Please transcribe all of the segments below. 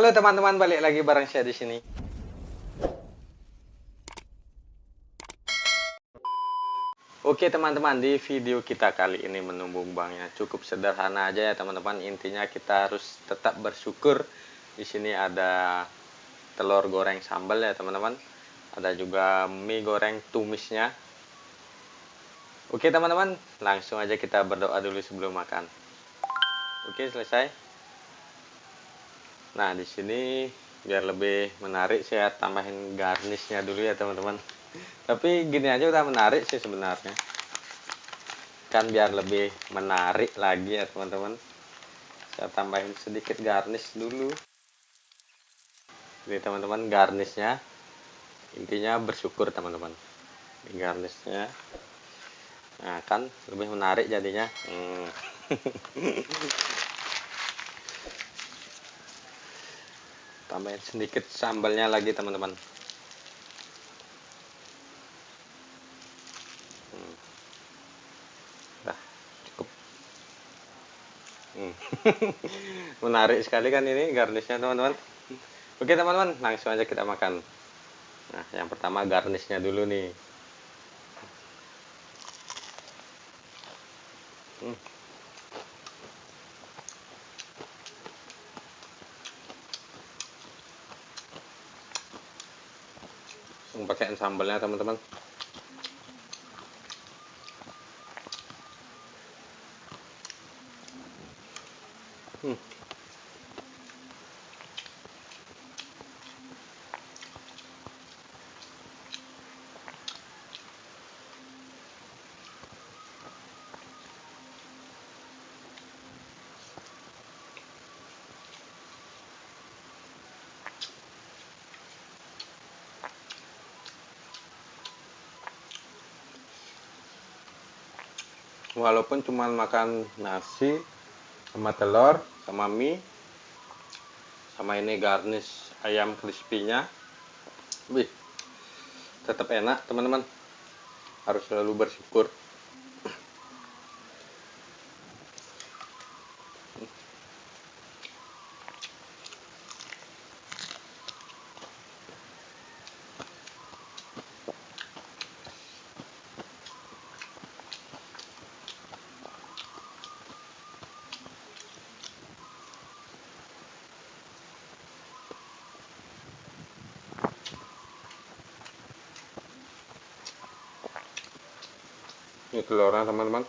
Halo teman-teman, balik lagi bareng saya di sini. Oke teman-teman, di video kita kali ini menu mukbangnya cukup sederhana aja ya teman-teman. Intinya kita harus tetap bersyukur. Di sini ada telur goreng sambal ya teman-teman. Ada juga mie goreng tumisnya. Oke teman-teman, langsung aja kita berdoa dulu sebelum makan. Oke, selesai. Nah, di sini biar lebih menarik saya tambahin garnishnya dulu ya teman-teman. Tapi gini aja udah menarik sih sebenarnya. Kan biar lebih menarik lagi ya teman-teman. Saya tambahin sedikit garnish dulu. Ini teman-teman garnishnya. Intinya bersyukur teman-teman. Ini garnishnya. Nah, kan lebih menarik jadinya. Tambahin sedikit sambalnya lagi teman-teman. Dah, cukup. Menarik sekali kan ini garnishnya teman-teman. Oke teman-teman, langsung aja kita makan. Nah, yang pertama garnishnya dulu nih. Langsung pakai sambalnya teman-teman. Walaupun cuma makan nasi sama telur sama mie sama ini garnish ayam crispy-nya, wih, tetap enak teman-teman. Harus selalu bersyukur. Ini telurnya teman-teman.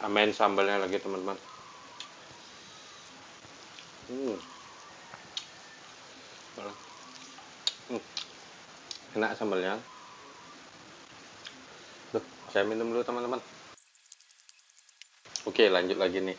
Amin sambalnya lagi teman-teman. Enak sambalnya. Duh, saya minum dulu teman-teman. Oke, lanjut lagi nih.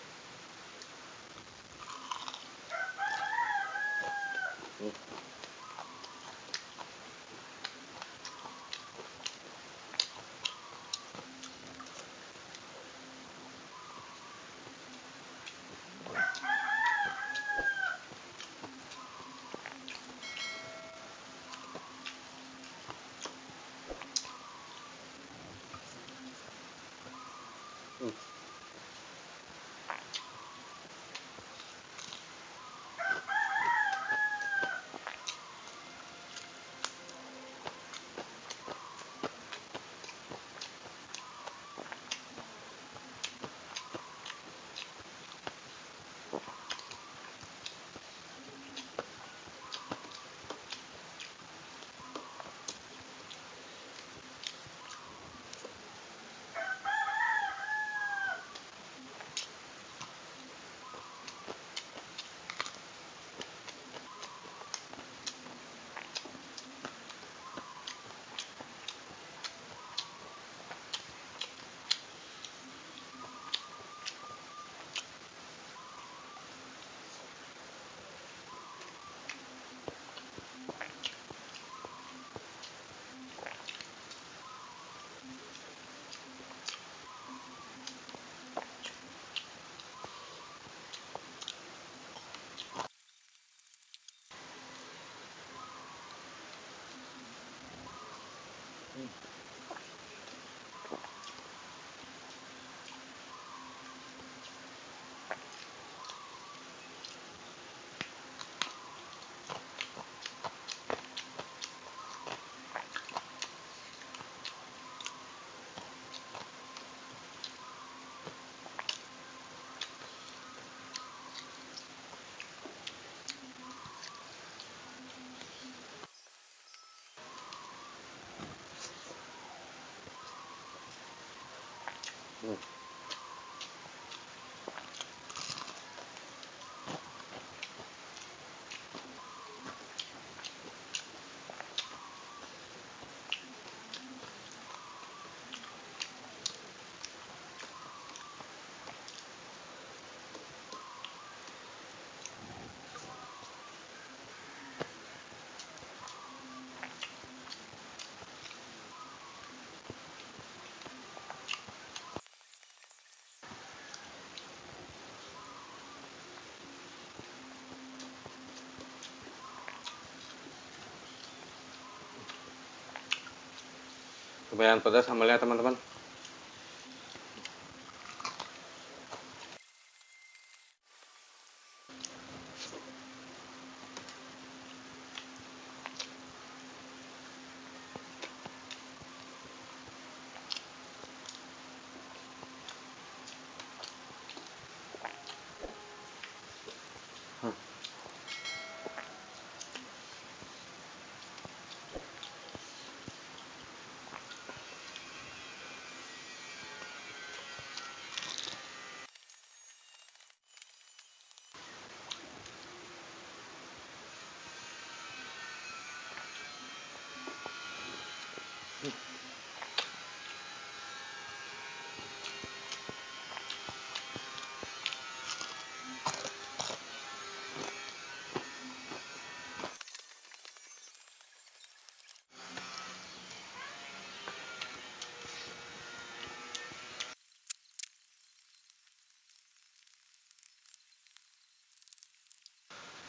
Lumayan pedas sambalnya teman-teman.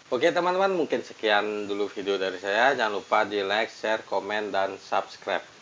Oke teman-teman, mungkin sekian dulu video dari saya. Jangan lupa di like, share, komen, dan subscribe.